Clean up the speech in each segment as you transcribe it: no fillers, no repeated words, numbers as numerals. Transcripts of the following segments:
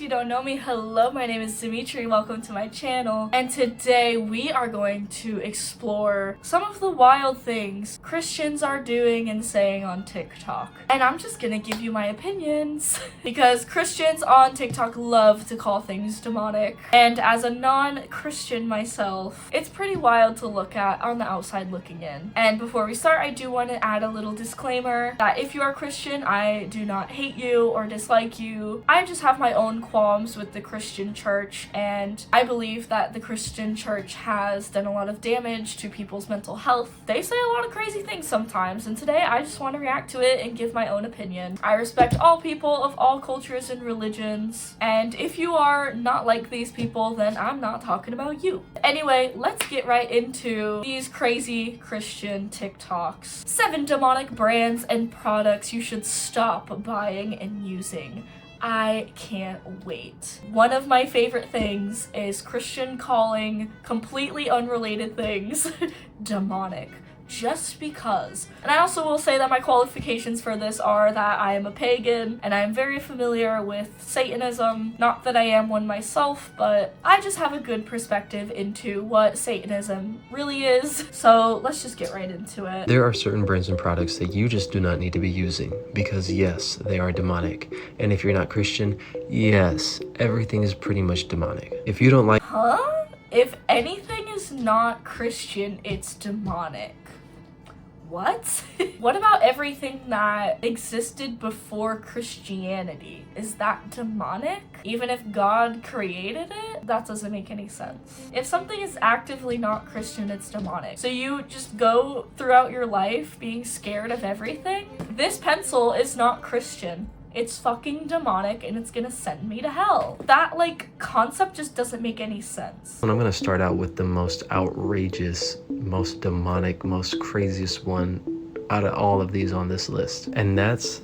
you don't know me, hello, my name is Dimitri, welcome to my channel, and today we are going to explore some of the wild things Christians are doing and saying on TikTok. And I'm just gonna give you my opinions, because Christians on TikTok love to call things demonic, and as a non-Christian myself, it's pretty wild to look at on the outside looking in. And before we start, I do want to add a little disclaimer that if you are Christian, I do not hate you or dislike you. I just have my own qualms with the Christian church, and I believe that the Christian church has done a lot of damage to people's mental health. They say a lot of crazy things sometimes, and today I just want to react to it and give my own opinion. I respect all people of all cultures and religions, and if you are not like these people, then I'm not talking about you. Anyway, let's get right into these crazy Christian TikToks. 7 demonic brands and products you should stop buying and using. I can't wait. One of my favorite things is Christian calling completely unrelated things demonic. Just because. And I also will say that my qualifications for this are that I am a pagan and I am very familiar with Satanism. Not that I am one myself, but I just have a good perspective into what Satanism really is. So let's just get right into it. There are certain brands and products that you just do not need to be using because yes, they are demonic. And if you're not Christian, yes, everything is pretty much demonic. If you don't like— Huh? If anything is not Christian, it's demonic. What? What about everything that existed before Christianity? Is that demonic? Even if God created it? That doesn't make any sense. If something is actively not Christian, it's demonic. So you just go throughout your life being scared of everything? This pencil is not Christian. It's fucking demonic and it's gonna send me to hell. That, concept just doesn't make any sense. And I'm gonna start out with the most outrageous, most demonic, most craziest one out of all of these on this list. And that's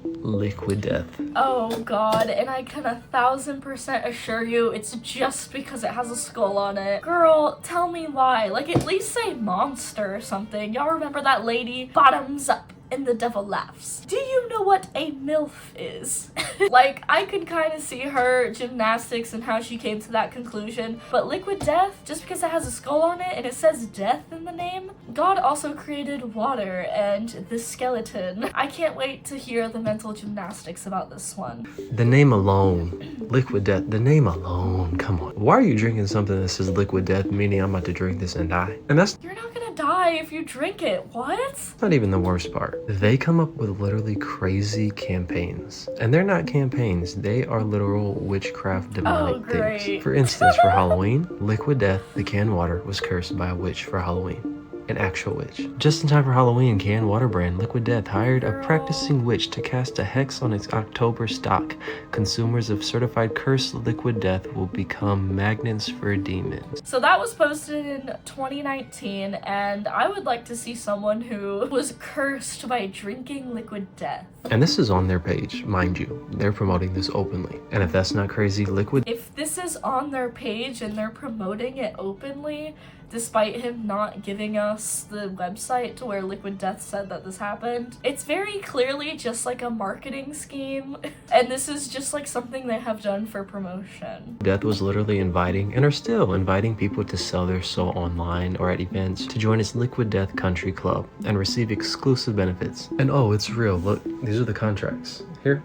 Liquid Death. Oh god, and I can 1000% assure you it's just because it has a skull on it. Girl, tell me why. At least say monster or something. Y'all remember that lady? Bottoms up and the devil laughs. Do you know what a MILF is? I could kind of see her gymnastics and how she came to that conclusion, but Liquid Death, just because it has a skull on it and it says death in the name, God also created water and the skeleton. I can't wait to hear the mental gymnastics about this one. The name alone, Liquid Death, the name alone, come on. Why are you drinking something that says Liquid Death, meaning I'm about to drink this and die? And that's— You're not gonna die if you drink it. What? not even the worst part. They come up with literally crazy campaigns. And they're not campaigns, they are literal witchcraft demonic things. For instance, for Halloween, Liquid Death, the canned water, was cursed by a witch for Halloween. An actual witch. Just in time for Halloween, canned water brand Liquid Death hired a practicing witch to cast a hex on its October stock. Consumers of certified cursed Liquid Death will become magnets for demons. So that was posted in 2019, and I would like to see someone who was cursed by drinking Liquid Death. And this is on their page, mind you. They're promoting this openly. And if that's not crazy, Liquid— If this is on their page and they're promoting it openly, despite him not giving us the website to where Liquid Death said that this happened, it's very clearly just a marketing scheme. And this is just something they have done for promotion. Death was literally inviting, and are still inviting, people to sell their soul online or at events to join its Liquid Death Country Club and receive exclusive benefits. And oh, it's real. Look, these are the contracts. Here.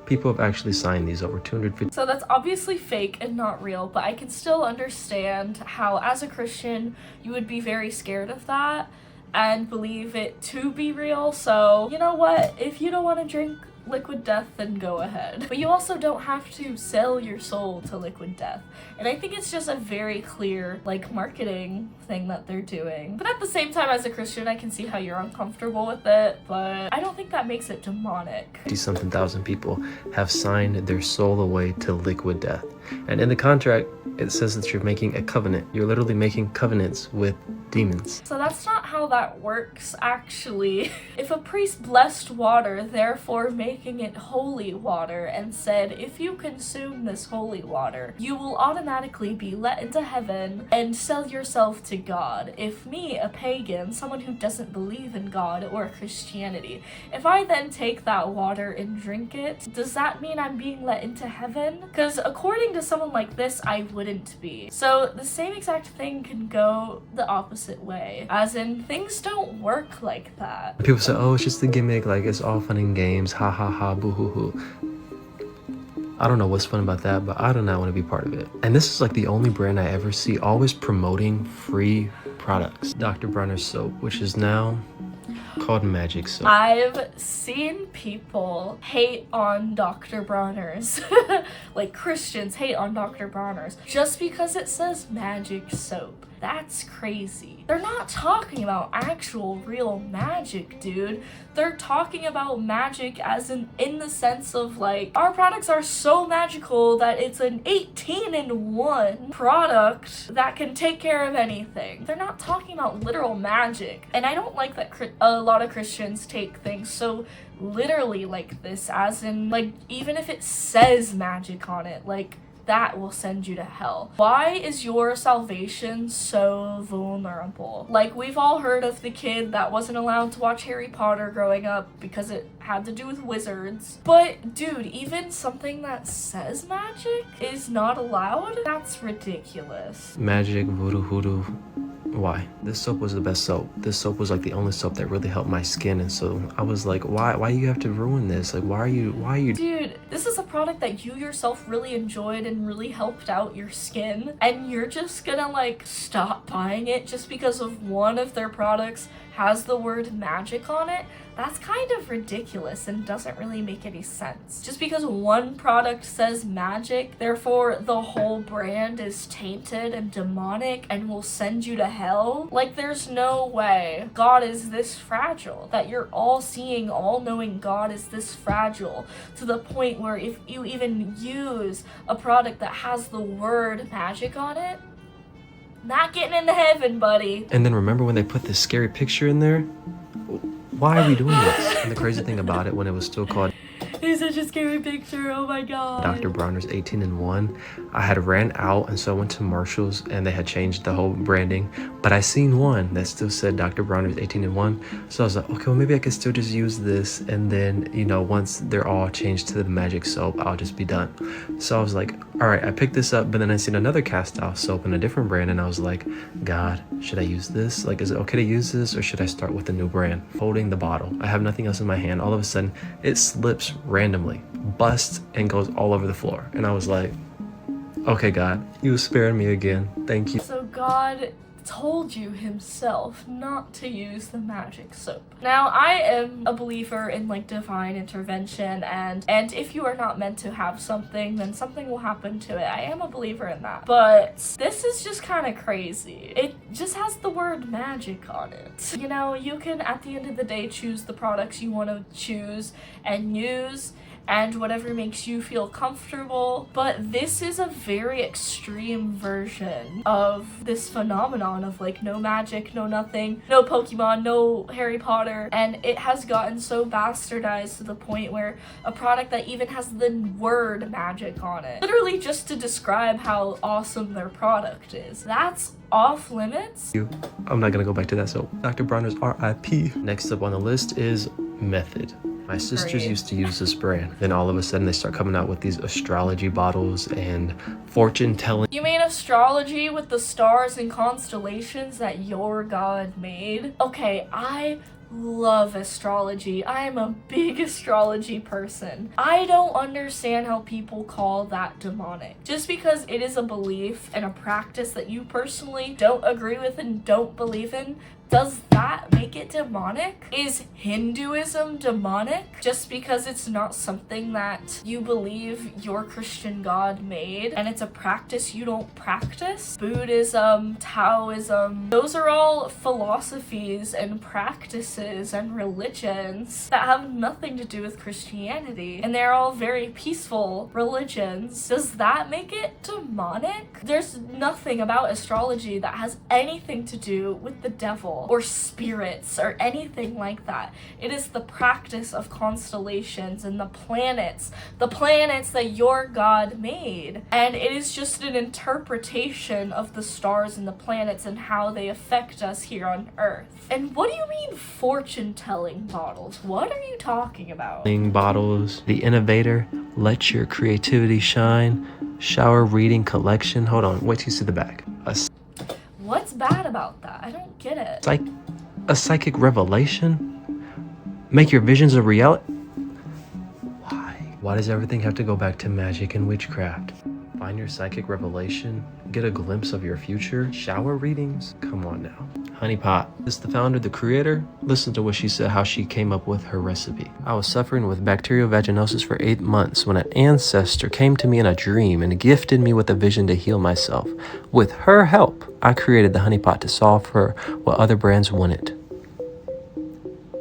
People have actually signed these, over 250. So that's obviously fake and not real, but I can still understand how, as a Christian, you would be very scared of that and believe it to be real. So, you know what? If you don't want to drink Liquid Death, then go ahead. But you also don't have to sell your soul to Liquid Death. And I think it's just a very clear, marketing thing that they're doing. But at the same time, as a Christian, I can see how you're uncomfortable with it, but I don't think that makes it demonic. 50-something thousand people have signed their soul away to Liquid Death. And in the contract, It says that you're making a covenant. You're literally making covenants with demons. So that's not how that works, actually. If a priest blessed water, therefore making it holy water, and said, if you consume this holy water, you will automatically be let into heaven and sell yourself to God. If me, a pagan, someone who doesn't believe in God or Christianity, if I then take that water and drink it, does that mean I'm being let into heaven? Because according to someone like this, I wouldn't be. So the same exact thing can go the opposite way, as in things don't work like that. People say, oh, it's just a gimmick, like it's all fun and games, ha ha ha, boo hoo hoo. I don't know what's fun about that, but I do not want to be part of it. And this is like the only brand I ever see always promoting free products. Dr. Bronner's soap, which is now called Magic Soap. I've seen people hate on Dr. Bronner's, like Christians hate on Dr. Bronner's, just because it says Magic Soap. That's crazy. They're not talking about actual real magic, dude. They're talking about magic as in the sense of like, our products are so magical that it's an 18-in-1 product that can take care of anything. They're not talking about literal magic. And I don't like that a lot of Christians take things so literally like this, as in like, even if it says magic on it, like, that will send you to hell. Why is your salvation so vulnerable? Like, we've all heard of the kid that wasn't allowed to watch Harry Potter growing up because it had to do with wizards. But dude, even something that says magic is not allowed? That's ridiculous. Magic, voodoo, hoodoo. Why? This soap was the best soap. This soap was like the only soap that really helped my skin, and so I was like, why you have to ruin this? Like, why are you Dude, this is a product that you yourself really enjoyed and really helped out your skin, and you're just gonna like stop buying it just because of one of their products has the word magic on it? That's kind of ridiculous and doesn't really make any sense. Just because one product says magic, therefore the whole brand is tainted and demonic and will send you to hell? Like, there's no way God is this fragile, that you're all-seeing, all-knowing God is this fragile to the point where if you even use a product that has the word magic on it, not getting into heaven, buddy. And then remember when they put this scary picture in there? Why are we doing this? And the crazy thing about it, when it was still called It's such a scary picture, oh my god. Dr. Bronner's 18-in-1, I had ran out, and so I went to Marshall's and they had changed the whole branding, but I seen one that still said Dr. Bronner's 18-in-1, so I was like, okay, well maybe I could still just use this, and then, you know, once they're all changed to the magic soap, I'll just be done. So I was like, all right, I picked this up, but then I seen another cast off soap in a different brand, and I was like, God, should I use this? Like, is it okay to use this, or should I start with a new brand? Holding the bottle, I have nothing else in my hand, all of a sudden it slips randomly, busts, and goes all over the floor. And I was like, okay, God, you spared me again. Thank you. So God told you himself not to use the magic soap. Now, I am a believer in like divine intervention, and if you are not meant to have something, then something will happen to it. I am a believer in that. But this is just kind of crazy. It just has the word magic on it. You know, you can at the end of the day choose the products you want to choose and use, and whatever makes you feel comfortable, but this is a very extreme version of this phenomenon of like no magic, no nothing, no Pokemon, no Harry Potter, and it has gotten so bastardized to the point where a product that even has the word magic on it, literally just to describe how awesome their product is, that's off limits. I'm not gonna go back to that soap. Dr. Bronner's RIP. Next up on the list is Method. My sisters used to use this brand. Then all of a sudden they start coming out with these astrology bottles and fortune telling. You mean astrology with the stars and constellations that your God made? Okay, I love astrology. I am a big astrology person. I don't understand how people call that demonic. Just because it is a belief and a practice that you personally don't agree with and don't believe in, Does that make it demonic? Is Hinduism demonic just because it's not something that you believe your Christian God made and it's a practice you don't practice? Buddhism, Taoism, those are all philosophies and practices and religions that have nothing to do with Christianity, and they're all very peaceful religions. Does that make it demonic? There's nothing about astrology that has anything to do with the devil or spirits or anything like that. It is the practice of constellations and the planets that your God made, and it is just an interpretation of the stars and the planets and how they affect us here on Earth. And what do you mean fortune-telling bottles? What are you talking about? Bottles, the innovator, let your creativity shine, shower reading collection. Hold on, wait till you see the back. What's bad about that? I don't get it. Like a psychic revelation? Make your visions a reality? Why? Why does everything have to go back to magic and witchcraft? Find your psychic revelation? Get a glimpse of your future? Shower readings? Come on now. Honey Pot is the founder, the creator. Listen to what she said, how she came up with her recipe. I was suffering with bacterial vaginosis for 8 months when an ancestor came to me in a dream and gifted me with a vision to heal myself. With her help, I created the Honey Pot to solve for what other brands wouldn't.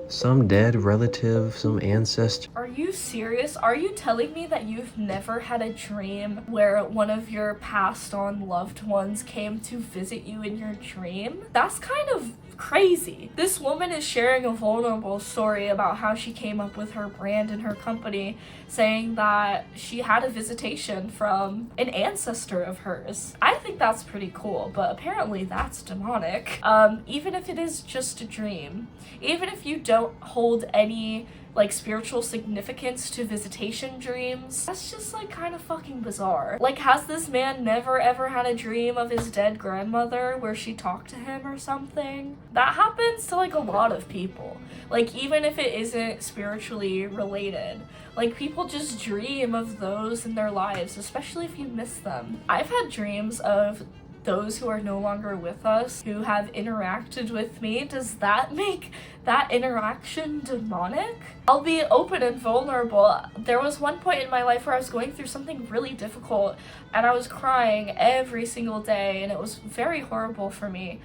Some dead relative, some ancestor. Are you serious? Are you telling me that you've never had a dream where one of your passed on loved ones came to visit you in your dream? That's kind of crazy. This woman is sharing a vulnerable story about how she came up with her brand and her company, saying that she had a visitation from an ancestor of hers. I think that's pretty cool, but apparently that's demonic. Even if it is just a dream, even if you don't hold any like spiritual significance to visitation dreams, that's just like kind of fucking bizarre. Like, has this man never ever had a dream of his dead grandmother where she talked to him or something? That happens to like a lot of people. Like, even if it isn't spiritually related, like people just dream of those in their lives, especially if you miss them. I've had dreams of those who are no longer with us who have interacted with me. Does that make that interaction demonic? I'll be open and vulnerable. There was one point in my life where I was going through something really difficult and I was crying every single day, and it was very horrible for me.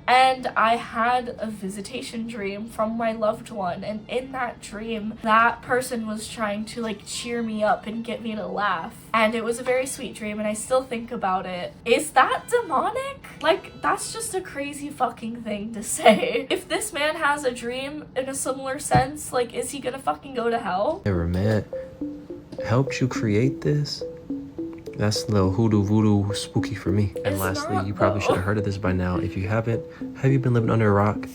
And I had a visitation dream from my loved one, and in that dream, that person was trying to like cheer me up and get me to laugh. And it was a very sweet dream, and I still think about it. Is that demonic? Like, that's just a crazy fucking thing to say. If this man has a dream in a similar sense, like, is he gonna fucking go to hell? Ever met, helped you create this? That's a little hoodoo voodoo spooky for me. And lastly, you probably should have heard of this by now. If you haven't, have you been living under a rock?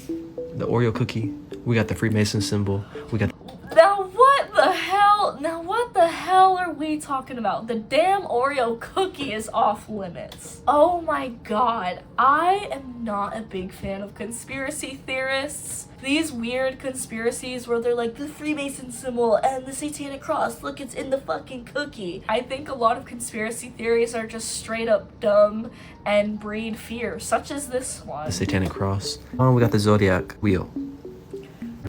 The Oreo cookie. We got the Freemason symbol. We got. Now what the hell? Now what the hell are we talking about? The damn Oreo cookie is off limits. Oh my god. I am not a big fan of conspiracy theorists. These weird conspiracies where they're like, the Freemason symbol and the Satanic Cross, look, it's in the fucking cookie. I think a lot of conspiracy theories are just straight up dumb and breed fear, such as this one. The Satanic Cross. Oh, we got the Zodiac wheel.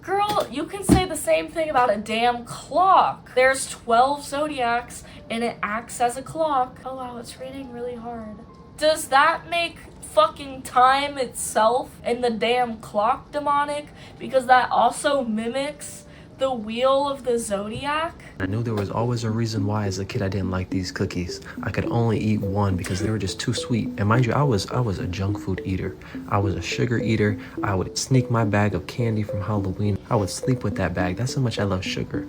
Girl, you can say the same thing about a damn clock. There's 12 zodiacs and it acts as a clock. Oh wow, it's raining really hard. Does that make fucking time itself and the damn clock demonic? Because that also mimics the wheel of the zodiac. I knew there was always a reason why as a kid I didn't like these cookies. I could only eat one because they were just too sweet. And mind you, I was a junk food eater. I was a sugar eater. I would sneak my bag of candy from Halloween. I would sleep with that bag. That's how much I love sugar.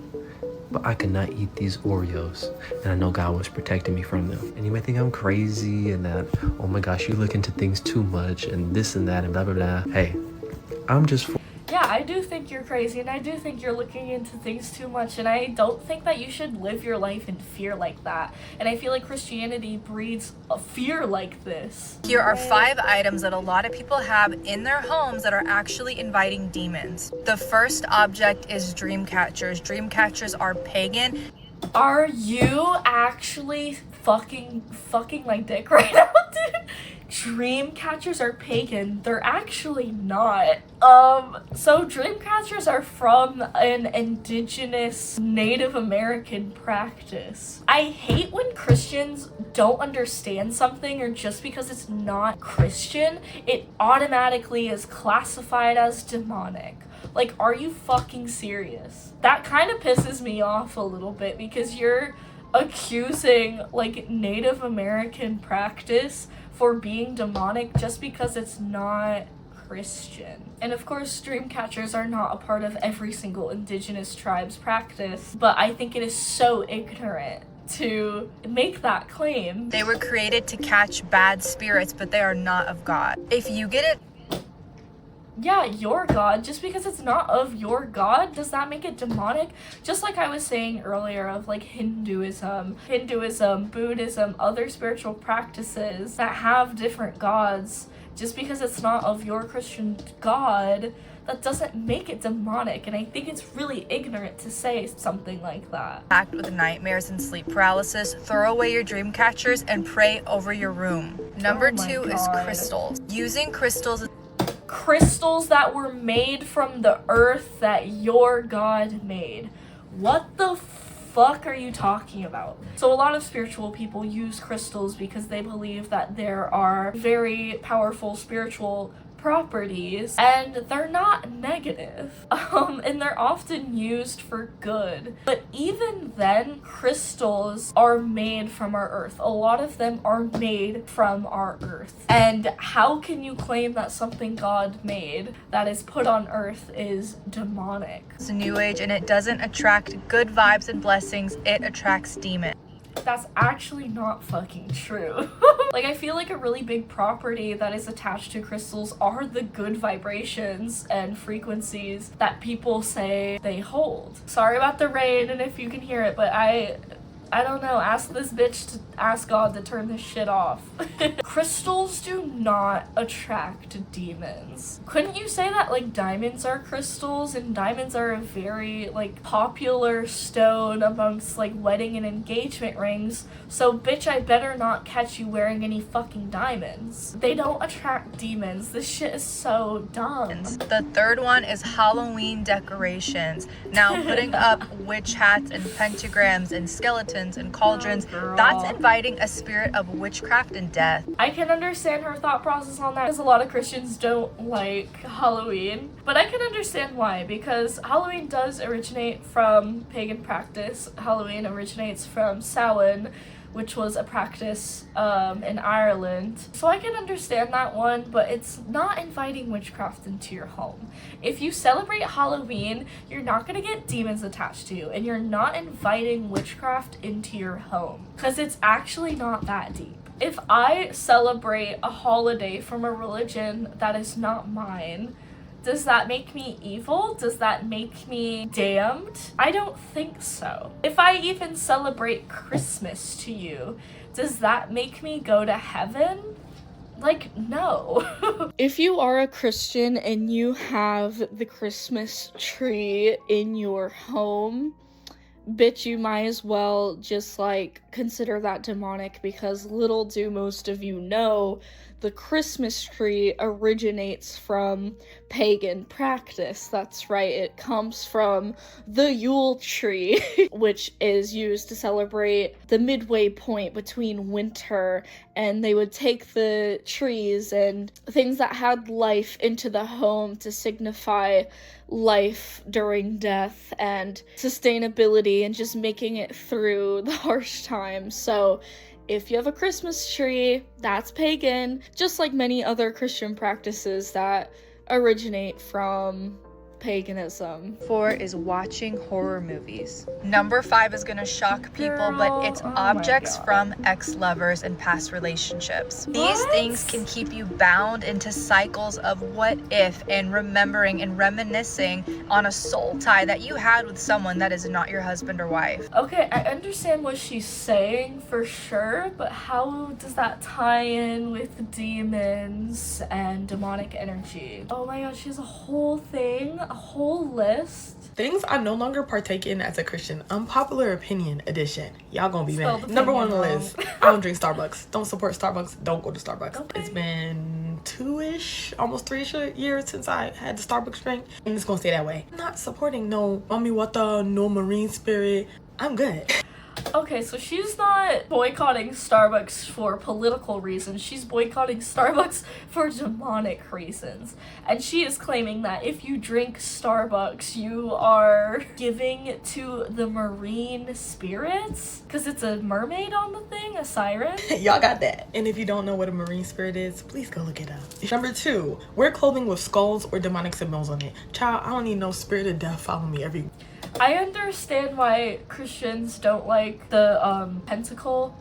But I could not eat these Oreos, and I know God was protecting me from them. And you may think I'm crazy and that, oh my gosh, you look into things too much and this and that and blah blah blah. Hey, I'm just yeah, I do think you're crazy, and I do think you're looking into things too much, and I don't think that you should live your life in fear like that. And I feel like Christianity breeds a fear like this. Here are 5 items that a lot of people have in their homes that are actually inviting demons. The first object is dream catchers. Dream catchers are pagan. Are you actually fucking my dick right now, dude. Dream catchers are pagan. They're actually not. So dream catchers are from an indigenous Native American practice. I hate when Christians don't understand something, or just because it's not Christian, it automatically is classified as demonic. Like, are you fucking serious? That kind of pisses me off a little bit, because you're accusing, like, Native American practice for being demonic just because it's not Christian. And of course, dream catchers are not a part of every single indigenous tribe's practice, but I think it is so ignorant to make that claim. They were created to catch bad spirits, but they are not of God. If you get it, yeah, your God, just because it's not of your God, does that make it demonic? Just like I was saying earlier of like Hinduism, Buddhism, other spiritual practices that have different gods, just because it's not of your Christian God, that doesn't make it demonic. And I think it's really ignorant to say something like that. Act with nightmares and sleep paralysis, throw away your dream catchers and pray over your room. Number 2 is crystals. Using crystals that were made from the earth that your God made. What the fuck are you talking about? So a lot of spiritual people use crystals because they believe that there are very powerful spiritual properties, and they're not negative, and they're often used for good. But even then, crystals are made from our earth. A lot of them are made from our earth. And how can you claim that something God made that is put on earth is demonic? It's a new age, and it doesn't attract good vibes and blessings, it attracts demons. That's actually not fucking true. Like, I feel like a really big property that is attached to crystals are the good vibrations and frequencies that people say they hold. Sorry about the rain and if you can hear it, but I don't know, ask this bitch to ask God to turn this shit off. Crystals do not attract demons. Couldn't you say that, like, diamonds are crystals, and diamonds are a very, like, popular stone amongst, like, wedding and engagement rings, so bitch, I better not catch you wearing any fucking diamonds. They don't attract demons. This shit is so dumb. The third one is Halloween decorations. Now, putting up witch hats and pentagrams and skeletons and cauldrons, that's inviting a spirit of witchcraft and death. I can understand her thought process on that, because a lot of Christians don't like Halloween, but I can understand why, because Halloween does originate from pagan practice. Halloween originates from Samhain, which was a practice in Ireland. So I can understand that one, but it's not inviting witchcraft into your home. If you celebrate Halloween, you're not gonna get demons attached to you, and you're not inviting witchcraft into your home, because it's actually not that deep. If I celebrate a holiday from a religion that is not mine, does that make me evil? Does that make me damned? I don't think so. If I even celebrate Christmas to you, does that make me go to heaven? Like, no. If you are a Christian and you have the Christmas tree in your home, bitch, you might as well just, like, consider that demonic, because little do most of you know, the Christmas tree originates from pagan practice. That's right, it comes from the Yule tree, which is used to celebrate the midway point between winter, and they would take the trees and things that had life into the home to signify life during death and sustainability and just making it through the harsh times. So if you have a Christmas tree, that's pagan, just like many other Christian practices that originate from paganism. 4 is watching horror movies. Number 5 is gonna shock people, but it's objects from ex-lovers and past relationships. These things can keep you bound into cycles of what if and remembering and reminiscing on a soul tie that you had with someone that is not your husband or wife. Okay, I understand what she's saying for sure, but how does that tie in with demons and demonic energy? Oh my god, she has a whole thing whole list. Things I no longer partake in as a Christian. Unpopular opinion edition. Y'all gonna be Spelled mad. Number 1 on the opinion list. I don't drink Starbucks. Don't support Starbucks. Don't go to Starbucks. Okay. It's been 2-ish, almost 3-ish years since I had the Starbucks drink. And it's gonna stay that way. I'm not supporting no Mami Wata, no Marine Spirit. I'm good. Okay, so she's not boycotting Starbucks for political reasons. She's boycotting Starbucks for demonic reasons. And she is claiming that if you drink Starbucks, you are giving to the marine spirits. Because it's a mermaid on the thing, a siren. Y'all got that. And if you don't know what a marine spirit is, please go look it up. Number 2, wear clothing with skulls or demonic symbols on it. Child, I don't need no spirit of death follow me every. I understand why Christians don't like the pentacle.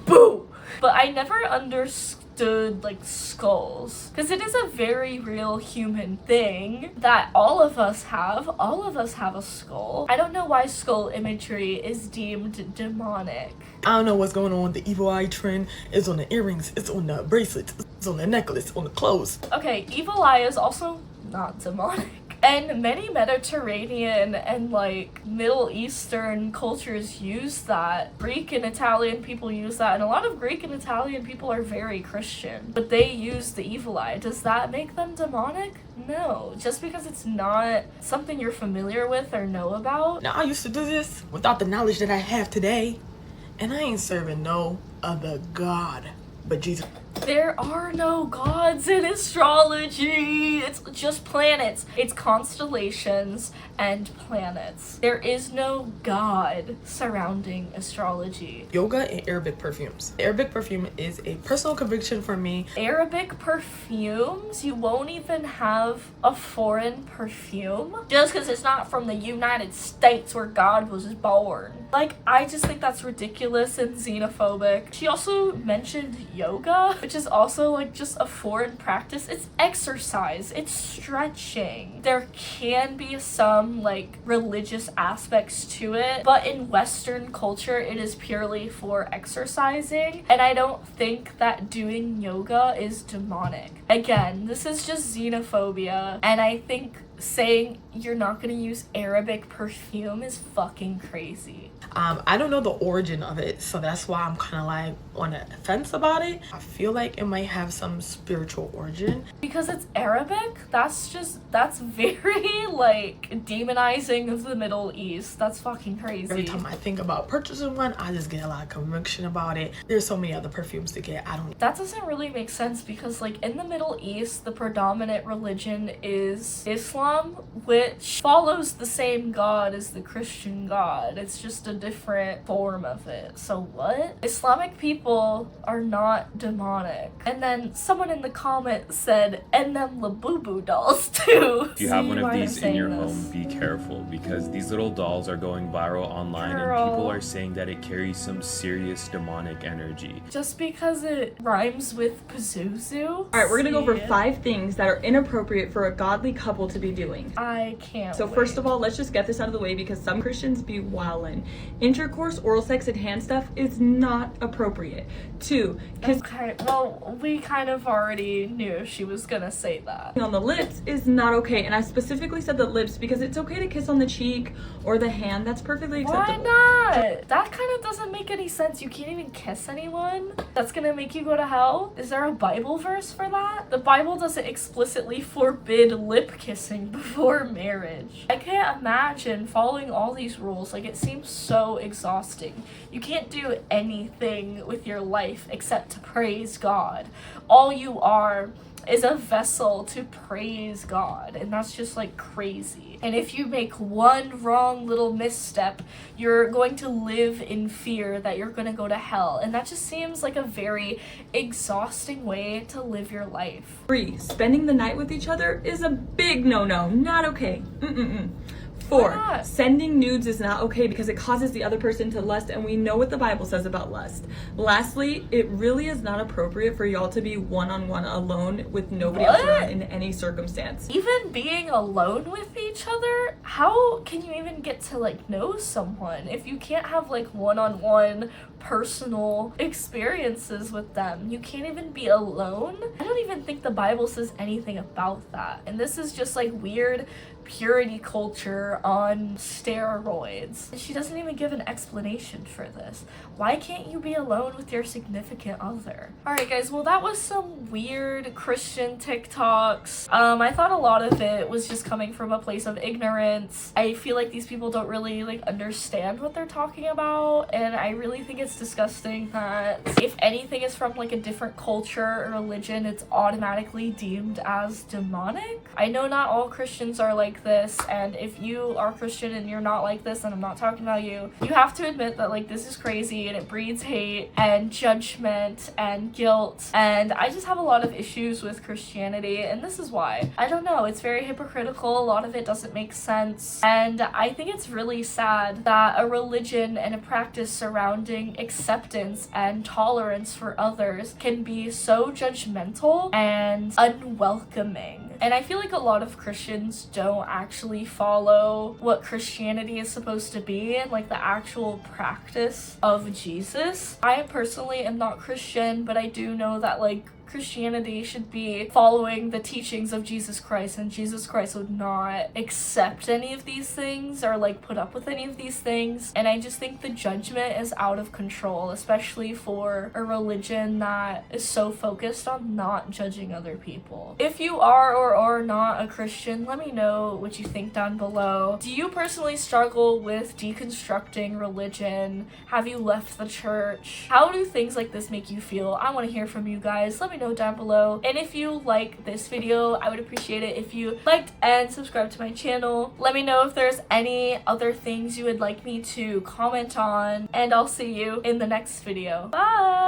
Boo! But I never understood like skulls, because it is a very real human thing that all of us have. All of us have a skull. I don't know why skull imagery is deemed demonic. I don't know what's going on. The evil eye trend is on the earrings, it's on the bracelets, it's on the necklace, on the clothes. Okay, evil eye is also not demonic. And many Mediterranean and like Middle Eastern cultures use that. Greek and Italian people use that, and a lot of Greek and Italian people are very Christian, but they use the evil eye. Does that make them demonic? No, just because it's not something you're familiar with or know about. Now, I used to do this without the knowledge that I have today, and I ain't serving no other God but Jesus. There are no gods in astrology. It's just planets. It's constellations and planets. There is no god surrounding astrology. Yoga and Arabic perfumes. Arabic perfume is a personal conviction for me. Arabic perfumes? You won't even have a foreign perfume? Just because it's not from the United States where God was born. Like, I just think that's ridiculous and xenophobic. She also mentioned yoga, which is also like just a foreign practice. It's exercise, it's stretching. There can be some like religious aspects to it, but in Western culture it is purely for exercising, and I don't think that doing yoga is demonic. Again, this is just xenophobia, and I think saying you're not gonna use Arabic perfume is fucking crazy. I don't know the origin of it, so that's why I'm kind of like on the fence about it. I feel like it might have some spiritual origin. Because it's Arabic? That's very like demonizing of the Middle East. That's fucking crazy. Every time I think about purchasing one, I just get a lot of conviction about it. There's so many other perfumes to get. That doesn't really make sense, because like in the Middle East, the predominant religion is Islam, which follows the same God as the Christian God. It's just a different form of it. So what? Islamic people are not demonic. And then someone in the comment said, and them Labubu dolls too. If you have one of these in your home, be careful, because these little dolls are going viral online and people are saying that it carries some serious demonic energy. Just because it rhymes with Pazuzu? Alright, we're gonna go over 5 things that are inappropriate for a godly couple to be doing. I can't So wait. first of all, let's just get this out of the way, because some Christians be wildin'. Intercourse, oral sex, and hand stuff is not appropriate. 2, kissing Okay, well, we kind of already knew she was gonna say that. on the lips is not okay, and I specifically said the lips because it's okay to kiss on the cheek or the hand. That's perfectly acceptable. Why not? That kind of doesn't make any sense. You can't even kiss anyone? That's gonna make you go to hell? Is there a Bible verse for that? The Bible doesn't explicitly forbid lip kissing before marriage. I can't imagine following all these rules. Like, it seems so exhausting. You can't do anything with your life except to praise God. All you are is a vessel to praise God, and that's just like crazy. And if you make one wrong little misstep, you're going to live in fear that you're going to go to hell, and that just seems like a very exhausting way to live your life. 3, spending the night with each other is a big no-no. Not okay. 4, not? sending nudes is not okay because it causes the other person to lust, and we know what the Bible says about lust. Lastly, it really is not appropriate for y'all to be one-on-one alone with nobody else around in any circumstance. Even being alone with each other, how can you even get to like know someone if you can't have like one-on-one personal experiences with them. You can't even be alone. I don't even think the Bible says anything about that. And this is just like weird purity culture on steroids. And she doesn't even give an explanation for this. Why can't you be alone with your significant other? Alright guys, well that was some weird Christian TikToks. I thought a lot of it was just coming from a place of ignorance. I feel like these people don't really like understand what they're talking about, and I really think it's disgusting that if anything is from like a different culture or religion, it's automatically deemed as demonic. I know not all Christians are like this, and if you are Christian and you're not like this, and I'm not talking about you, you have to admit that like this is crazy and it breeds hate and judgment and guilt, and I just have a lot of issues with Christianity, and this is why. I don't know, it's very hypocritical, a lot of it doesn't make sense, and I think it's really sad that a religion and a practice surrounding acceptance and tolerance for others can be so judgmental and unwelcoming. And I feel like a lot of Christians don't actually follow what Christianity is supposed to be and like the actual practice of Jesus. I personally am not Christian, but I do know that like Christianity should be following the teachings of Jesus Christ, and Jesus Christ would not accept any of these things or like put up with any of these things. And I just think the judgment is out of control, especially for a religion that is so focused on not judging other people. If you are or are not a Christian, let me know what you think down below. Do you personally struggle with deconstructing religion? Have you left the church? How do things like this make you feel? I want to hear from you guys. Let me know down below. And if you like this video, I would appreciate it if you liked and subscribed to my channel. Let me know if there's any other things you would like me to comment on, and I'll see you in the next video. Bye!